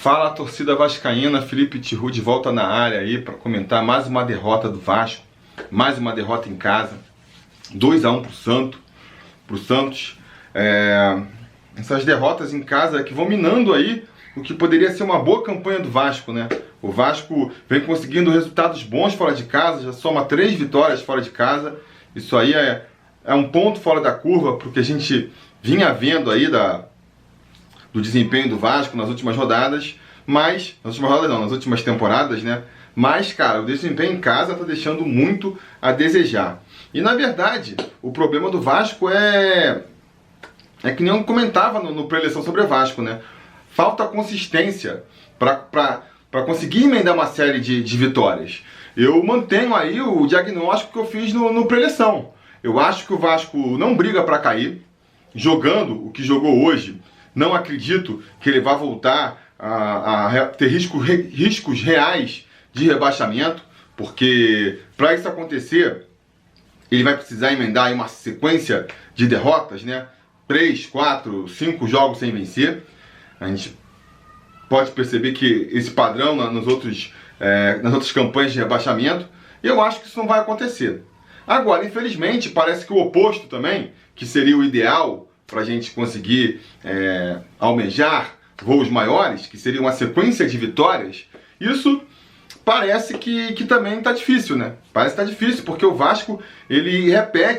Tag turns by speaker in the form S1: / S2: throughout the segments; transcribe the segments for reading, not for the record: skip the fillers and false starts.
S1: Fala, torcida vascaína, Felipe Tiru de volta na área aí para comentar mais uma derrota do Vasco, mais uma derrota em casa, 2-1 pro Santos. Essas derrotas em casa que vão minando aí o que poderia ser uma boa campanha do Vasco, né? O Vasco vem conseguindo resultados bons fora de casa, já soma 3 vitórias fora de casa. Isso aí é um ponto fora da curva porque a gente vinha vendo aí do desempenho do Vasco nas últimas rodadas, mas nas últimas temporadas, né? Mas, cara, o desempenho em casa tá deixando muito a desejar. E na verdade, o problema do Vasco é que nem eu comentava no pré-eleição sobre o Vasco, né? Falta consistência para conseguir emendar uma série de vitórias. Eu mantenho aí o diagnóstico que eu fiz no pré-eleição. Eu acho que o Vasco não briga para cair, jogando o que jogou hoje. Não acredito que ele vá voltar a ter riscos reais de rebaixamento, porque para isso acontecer, ele vai precisar emendar aí uma sequência de derrotas, né? 3, 4, 5 jogos sem vencer. A gente pode perceber que esse padrão nas outras campanhas de rebaixamento, eu acho que isso não vai acontecer. Agora, infelizmente, parece que o oposto também, que seria o ideal para a gente conseguir almejar voos maiores, que seria uma sequência de vitórias, isso parece que também está difícil, né? Parece que está difícil, porque o Vasco, ele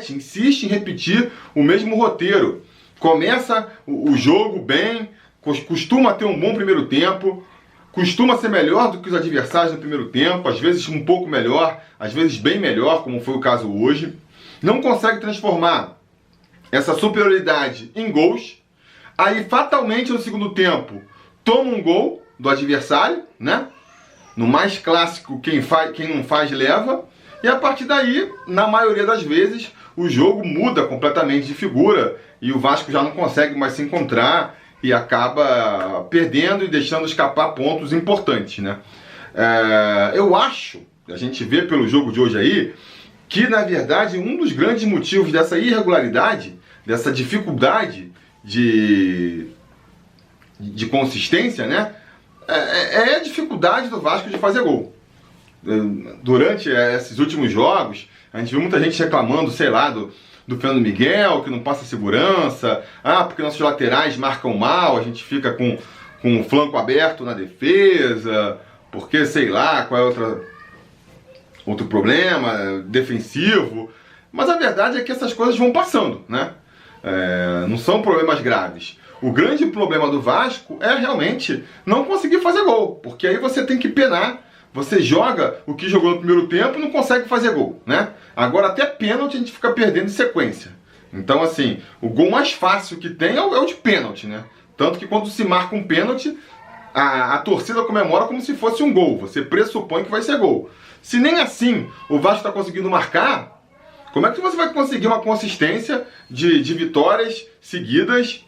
S1: insiste em repetir o mesmo roteiro. Começa o jogo bem, costuma ter um bom primeiro tempo, costuma ser melhor do que os adversários no primeiro tempo, às vezes um pouco melhor, às vezes bem melhor, como foi o caso hoje. Não consegue transformar essa superioridade em gols. Aí fatalmente no segundo tempo toma um gol do adversário, né? No mais clássico, quem não faz leva. E a partir daí, na maioria das vezes, o jogo muda completamente de figura e o Vasco já não consegue mais se encontrar e acaba perdendo e deixando escapar pontos importantes, né? Eu acho, a gente vê pelo jogo de hoje aí, que na verdade um dos grandes motivos dessa irregularidade, dessa dificuldade de consistência, né? É a dificuldade do Vasco de fazer gol. Durante esses últimos jogos, a gente viu muita gente reclamando, sei lá, do Fernando Miguel, que não passa segurança, porque nossos laterais marcam mal, a gente fica com o flanco aberto na defesa, porque sei lá, qual é outro problema defensivo. Mas a verdade é que essas coisas vão passando, né? Não são problemas graves. O grande problema do Vasco é realmente não conseguir fazer gol, porque aí você tem que penar. Você joga o que jogou no primeiro tempo e não consegue fazer gol, né? Agora até pênalti a gente fica perdendo em sequência. Então assim, o gol mais fácil que tem é o de pênalti, né? Tanto que quando se marca um pênalti, a torcida comemora como se fosse um gol. Você pressupõe que vai ser gol. Se nem assim o Vasco está conseguindo marcar, como é que você vai conseguir uma consistência de vitórias seguidas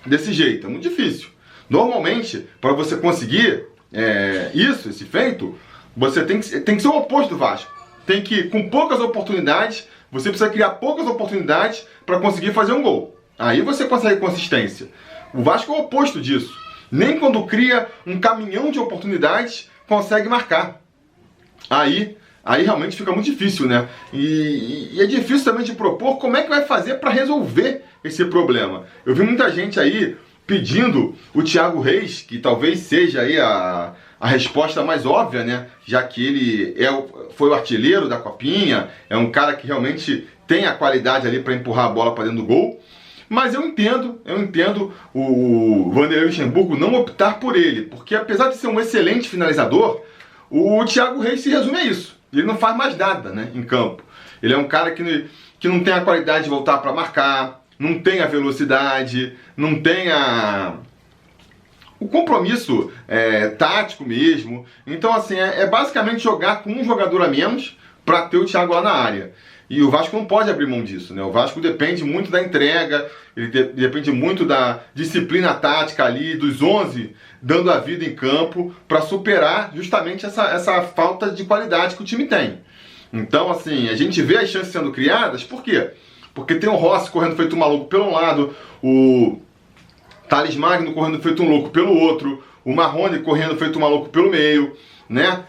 S1: desse jeito? É muito difícil. Normalmente, para você conseguir esse feito, você tem que ser o oposto do Vasco. Tem que, com poucas oportunidades, você precisa criar poucas oportunidades para conseguir fazer um gol. Aí você consegue consistência. O Vasco é o oposto disso. Nem quando cria um caminhão de oportunidades, consegue marcar. Aí realmente fica muito difícil, né? E é difícil também de propor como é que vai fazer para resolver esse problema. Eu vi muita gente aí pedindo o Thiago Reis, que talvez seja aí a resposta mais óbvia, né? Já que ele foi o artilheiro da Copinha, é um cara que realmente tem a qualidade ali para empurrar a bola para dentro do gol. Mas eu entendo o Vanderlei Luxemburgo não optar por ele, porque apesar de ser um excelente finalizador, o Thiago Reis se resume a isso. Ele não faz mais nada, né, em campo. Ele é um cara que não tem a qualidade de voltar para marcar, não tem a velocidade, não tem o compromisso tático mesmo. Então, assim, é basicamente jogar com um jogador a menos para ter o Thiago lá na área. E o Vasco não pode abrir mão disso, né? O Vasco depende muito da entrega, ele depende muito da disciplina tática ali, dos 11 dando a vida em campo para superar justamente essa falta de qualidade que o time tem. Então, assim, a gente vê as chances sendo criadas, por quê? Porque tem o Rossi correndo feito um maluco pelo um lado, o Thales Magno correndo feito um louco pelo outro, o Marrone correndo feito maluco pelo meio, né?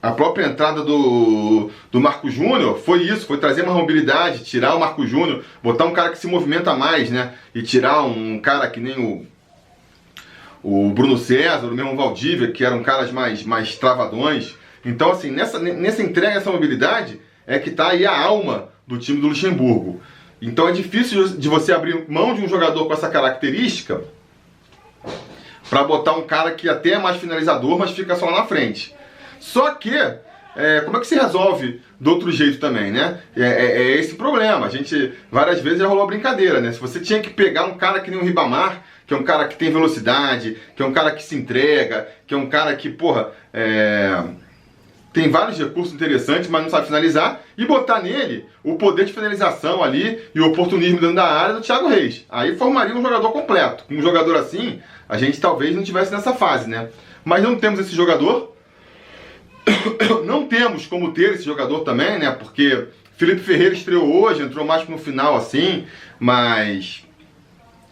S1: A própria entrada do Marco Júnior foi isso, foi trazer mais mobilidade, tirar o Marco Júnior, botar um cara que se movimenta mais, né? E tirar um cara que nem o Bruno César, o mesmo Valdívia, que eram caras mais travadões. Então, assim, nessa entrega, essa mobilidade, é que tá aí a alma do time do Luxemburgo. Então é difícil de você abrir mão de um jogador com essa característica para botar um cara que até é mais finalizador, mas fica só lá na frente. Só que, como é que se resolve do outro jeito também, né? É esse problema. A gente, várias vezes, já rolou a brincadeira, né? Se você tinha que pegar um cara que nem o Ribamar, que é um cara que tem velocidade, que é um cara que se entrega, que é um cara que, porra, tem vários recursos interessantes, mas não sabe finalizar, e botar nele o poder de finalização ali e o oportunismo dentro da área do Thiago Reis. Aí formaria um jogador completo. Com um jogador assim, a gente talvez não tivesse nessa fase, né? Mas não temos esse jogador. Não temos como ter esse jogador também, né? Porque Felipe Ferreira estreou hoje, entrou mais no final assim, mas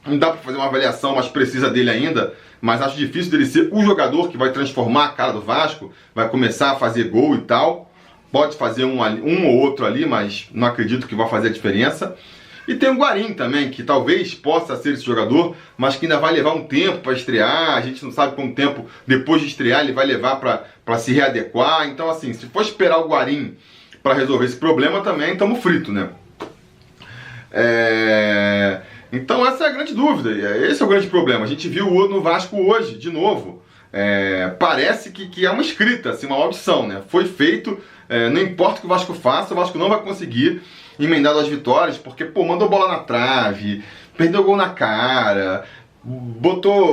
S1: não dá para fazer uma avaliação mais precisa dele ainda. Mas acho difícil dele ser o jogador que vai transformar a cara do Vasco, vai começar a fazer gol e tal. Pode fazer um ou outro ali, mas não acredito que vai fazer a diferença. E tem o Guarim também, que talvez possa ser esse jogador, mas que ainda vai levar um tempo para estrear. A gente não sabe quanto tempo depois de estrear ele vai levar para se readequar. Então, assim, se for esperar o Guarim para resolver esse problema, também estamos fritos, né? Então essa é a grande dúvida, esse é o grande problema. A gente viu no Vasco hoje, de novo. Parece que é uma escrita, assim, uma opção, né? Foi feito, não importa o que o Vasco faça, o Vasco não vai conseguir emendar as vitórias, porque, pô, mandou bola na trave, perdeu gol na cara,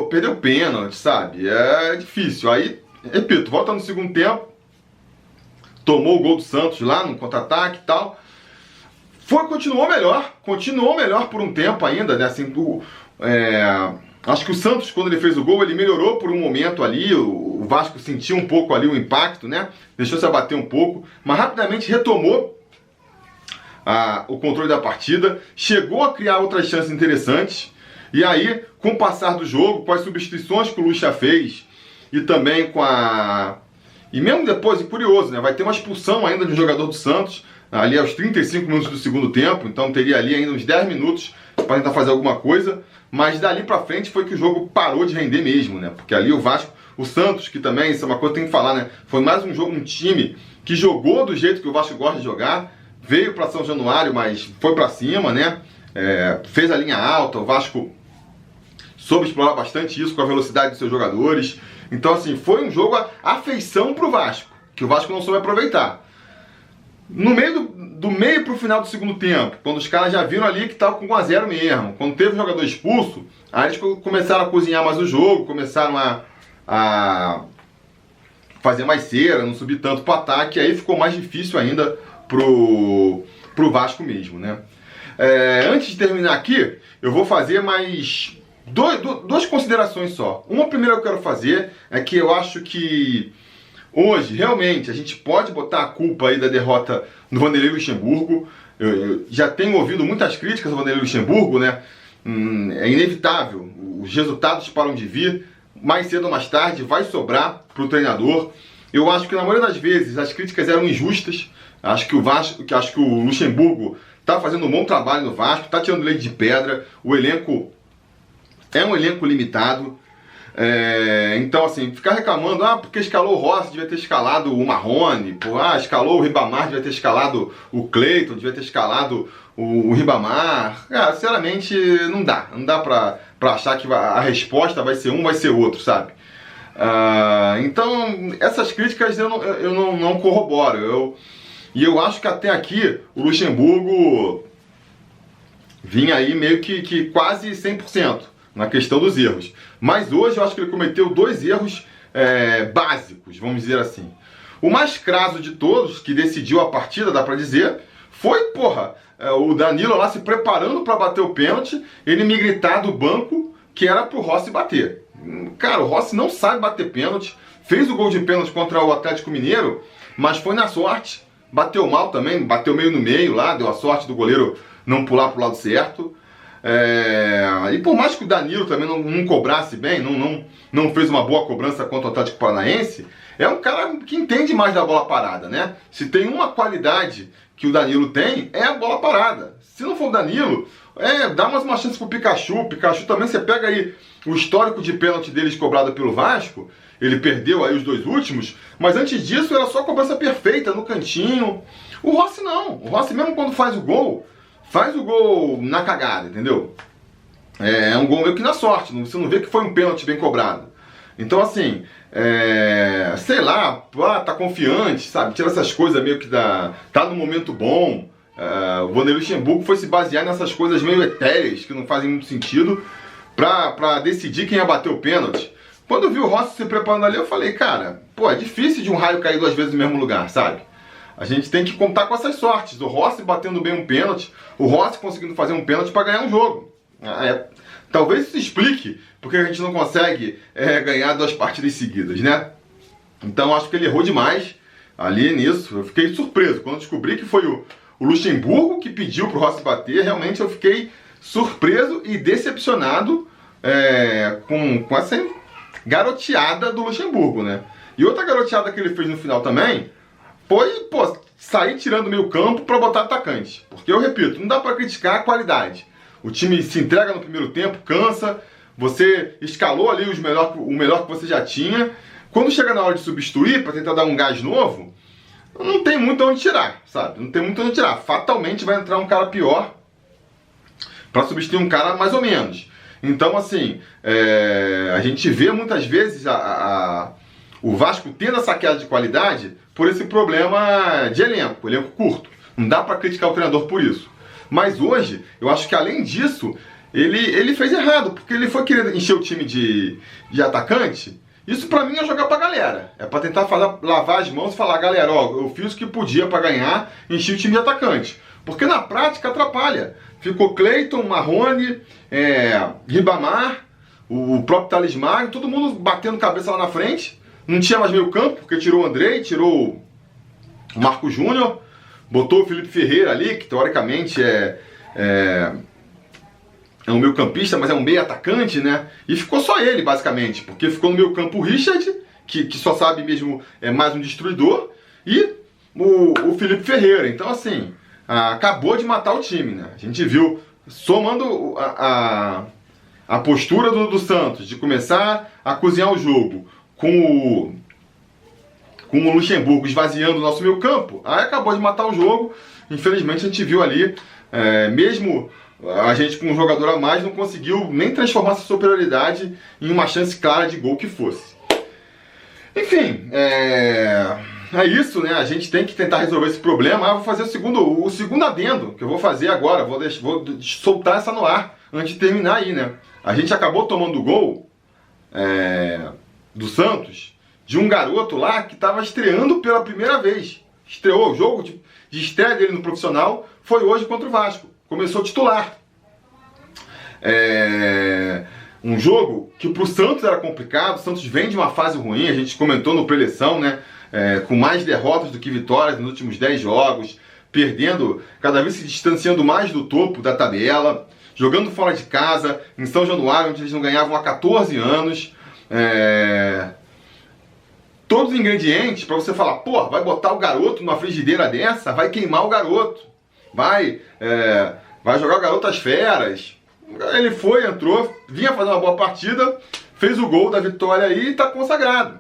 S1: perdeu pênalti, sabe? É difícil. Aí, repito, volta no segundo tempo, tomou o gol do Santos lá no contra-ataque e tal. Continuou melhor por um tempo ainda, né? Assim, acho que o Santos, quando ele fez o gol, ele melhorou por um momento ali, o Vasco sentiu um pouco ali o impacto, né? Deixou-se abater um pouco, mas rapidamente retomou o controle da partida, chegou a criar outras chances interessantes, e aí, com o passar do jogo, com as substituições que o Lucha fez, e também e mesmo depois, e curioso, né? Vai ter uma expulsão ainda de um jogador do Santos, ali aos 35 minutos do segundo tempo, então teria ali ainda uns 10 minutos para tentar fazer alguma coisa, mas dali para frente foi que o jogo parou de render mesmo, né? Porque ali o Vasco, o Santos, que também, isso é uma coisa que tem que falar, né? Foi mais um jogo, um time que jogou do jeito que o Vasco gosta de jogar, veio para São Januário, mas foi para cima, né? Fez a linha alta, o Vasco soube explorar bastante isso com a velocidade dos seus jogadores. Então, assim, foi um jogo afeição pro Vasco, que o Vasco não soube aproveitar. No meio do meio pro final do segundo tempo, quando os caras já viram ali que tava com 1-0 mesmo, quando teve um jogador expulso, aí eles começaram a cozinhar mais o jogo, começaram a fazer mais cera, não subir tanto pro ataque, aí ficou mais difícil ainda pro Vasco mesmo, né? Antes de terminar aqui, eu vou fazer mais duas considerações só. Uma primeira que eu quero fazer é que eu acho que hoje, realmente, a gente pode botar a culpa aí da derrota no Vanderlei Luxemburgo. Eu já tenho ouvido muitas críticas ao Vanderlei Luxemburgo, né? É inevitável, os resultados param de vir, mais cedo ou mais tarde vai sobrar para o treinador. Eu acho que na maioria das vezes as críticas eram injustas. Acho que o Luxemburgo está fazendo um bom trabalho no Vasco, está tirando leite de pedra, o elenco é um elenco limitado. Então, assim, ficar reclamando, porque escalou o Rossi, devia ter escalado o Marrone, escalou o Ribamar, devia ter escalado o Cleiton, devia ter escalado o Ribamar. Sinceramente, não dá pra achar que a resposta vai ser um, vai ser outro, sabe? Então, essas críticas eu não corroboro. E eu acho que até aqui o Luxemburgo vinha aí meio que quase 100%. Na questão dos erros. Mas hoje eu acho que ele cometeu 2 erros básicos, vamos dizer assim. O mais crasso de todos, que decidiu a partida, dá pra dizer, foi, o Danilo lá se preparando pra bater o pênalti, ele me gritar do banco que era pro Rossi bater. Cara, o Rossi não sabe bater pênalti, fez o gol de pênalti contra o Atlético Mineiro, mas foi na sorte, bateu mal também, bateu meio no meio lá, deu a sorte do goleiro não pular pro lado certo. E por mais que o Danilo também não cobrasse bem, não fez uma boa cobrança contra o Atlético Paranaense, é um cara que entende mais da bola parada, né? Se tem uma qualidade que o Danilo tem, é a bola parada. Se não for o Danilo, dá uma chance pro Pikachu. O Pikachu também, você pega aí o histórico de pênalti deles cobrado pelo Vasco, ele perdeu aí os 2 últimos, mas antes disso era só cobrança perfeita, no cantinho. O Rossi não. O Rossi mesmo quando faz o gol na cagada, entendeu? É um gol meio que na sorte, você não vê que foi um pênalti bem cobrado. Então assim, sei lá, tá confiante, sabe? Tira essas coisas meio que tá no momento bom. O Vanderlei Luxemburgo foi se basear nessas coisas meio etéreas, que não fazem muito sentido, pra decidir quem ia bater o pênalti. Quando eu vi o Rossi se preparando ali, eu falei, cara, é difícil de um raio cair 2 vezes no mesmo lugar, sabe? A gente tem que contar com essas sortes. O Rossi batendo bem um pênalti, o Rossi conseguindo fazer um pênalti para ganhar um jogo. Talvez isso explique porque a gente não consegue ganhar 2 partidas seguidas, né? Então acho que ele errou demais ali nisso. Eu fiquei surpreso. Quando descobri que foi o Luxemburgo que pediu pro Rossi bater, realmente eu fiquei surpreso e decepcionado com essa garoteada do Luxemburgo, né? E outra garoteada que ele fez no final também foi, sair tirando meio campo para botar atacante. Porque eu repito, não dá para criticar a qualidade. O time se entrega no primeiro tempo, cansa, você escalou ali o melhor que você já tinha. Quando chega na hora de substituir, para tentar dar um gás novo, não tem muito onde tirar, sabe? Não tem muito onde tirar. Fatalmente vai entrar um cara pior para substituir um cara mais ou menos. Então, assim, a gente vê muitas vezes o Vasco tendo essa queda de qualidade por esse problema de elenco curto. Não dá para criticar o treinador por isso. Mas hoje, eu acho que além disso, ele fez errado, porque ele foi querer encher o time de atacante. Isso pra mim é jogar pra galera. É pra tentar lavar as mãos e falar, galera, eu fiz o que podia pra ganhar, enchi o time de atacante. Porque na prática atrapalha. Ficou Cleiton, Marrone, Ribamar, o próprio Talismar, todo mundo batendo cabeça lá na frente. Não tinha mais meio campo, porque tirou o Andrei, tirou o Marco Júnior, botou o Felipe Ferreira ali, que teoricamente é um meio campista, mas é um meio atacante, né? E ficou só ele, basicamente, porque ficou no meio campo o Richard, que só sabe mesmo mais um destruidor, e o Felipe Ferreira. Então, assim, acabou de matar o time, né? A gente viu, somando a postura do Santos de começar a cozinhar o jogo com o Luxemburgo esvaziando o nosso meio campo, aí acabou de matar o jogo. Infelizmente a gente viu ali, mesmo a gente com um jogador a mais não conseguiu nem transformar essa superioridade em uma chance clara de gol que fosse. Enfim, é isso, né? A gente tem que tentar resolver esse problema. Eu vou fazer o segundo adendo que eu vou fazer agora. Vou soltar essa no ar antes de terminar aí, né? A gente acabou tomando o gol do Santos de um garoto lá que estava estreando pela primeira vez. Estreou o jogo de estreia dele no profissional, foi hoje contra o Vasco. Começou titular. Um jogo que pro Santos era complicado. O Santos vem de uma fase ruim, a gente comentou no pré-eleição, né? Com mais derrotas do que vitórias nos últimos 10 jogos, perdendo, cada vez se distanciando mais do topo da tabela, jogando fora de casa, em São Januário, onde eles não ganhavam há 14 anos. Todos os ingredientes para você falar, vai botar o garoto numa frigideira dessa, vai queimar o garoto, vai jogar o garoto às feras. Ele foi, entrou, vinha fazer uma boa partida, fez o gol da vitória aí e tá consagrado.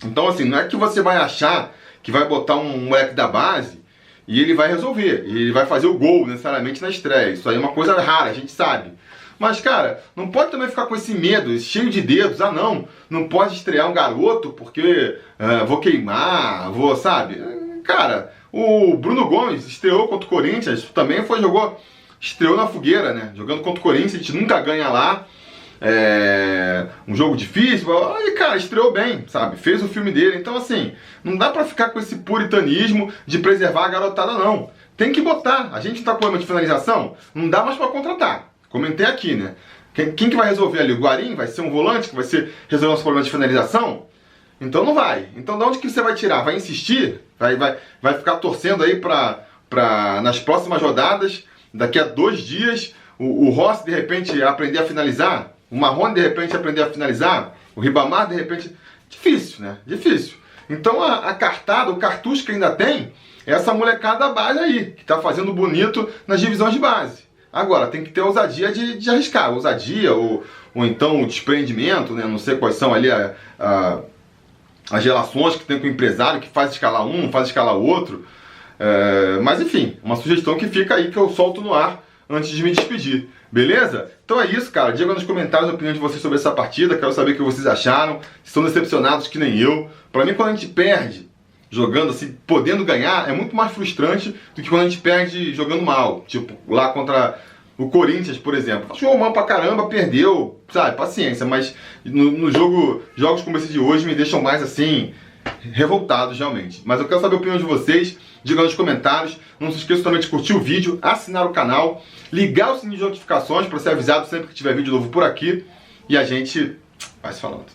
S1: Então assim, não é que você vai achar que vai botar um moleque da base e ele vai resolver, e ele vai fazer o gol necessariamente na estreia. Isso aí é uma coisa rara, a gente sabe. Mas, cara, não pode também ficar com esse medo, cheio de dedos. Não pode estrear um garoto porque vou queimar, sabe? Cara, o Bruno Gomes estreou contra o Corinthians, também estreou na fogueira, né? Jogando contra o Corinthians, a gente nunca ganha lá. Um jogo difícil, e cara, estreou bem, sabe? Fez o filme dele. Então, assim, não dá pra ficar com esse puritanismo de preservar a garotada, não. Tem que botar. A gente tá com problema de finalização, não dá mais pra contratar. Comentei aqui, né? Quem que vai resolver ali? O Guarim vai ser um volante que vai resolver nosso problema de finalização? Então não vai. Então de onde que você vai tirar? Vai insistir? Vai ficar torcendo aí nas próximas rodadas, daqui a 2 dias, o Rossi de repente aprender a finalizar, o Marrone de repente aprender a finalizar, o Ribamar de repente... Difícil, né? Difícil. Então a cartada, o cartucho que ainda tem, é essa molecada da base aí, que tá fazendo bonito nas divisões de base. Agora, tem que ter ousadia de arriscar, ousadia ou então o desprendimento, né? Não sei quais são ali as relações que tem com o empresário, que faz escalar um, não faz escalar o outro. Mas enfim, uma sugestão que fica aí, que eu solto no ar antes de me despedir. Beleza? Então é isso, cara. Diga nos comentários a opinião de vocês sobre essa partida. Quero saber o que vocês acharam. Se estão decepcionados que nem eu. Pra mim, quando a gente perde jogando assim, podendo ganhar, é muito mais frustrante do que quando a gente perde jogando mal. Tipo, lá contra o Corinthians, por exemplo. Jogou mal pra caramba, perdeu, sabe? Paciência. Mas no jogos como esse de hoje me deixam mais assim... revoltados realmente. Mas eu quero saber a opinião de vocês. Diga nos comentários. Não se esqueça também de curtir o vídeo, assinar o canal, ligar o sininho de notificações para ser avisado sempre que tiver vídeo novo por aqui. E a gente vai se falando.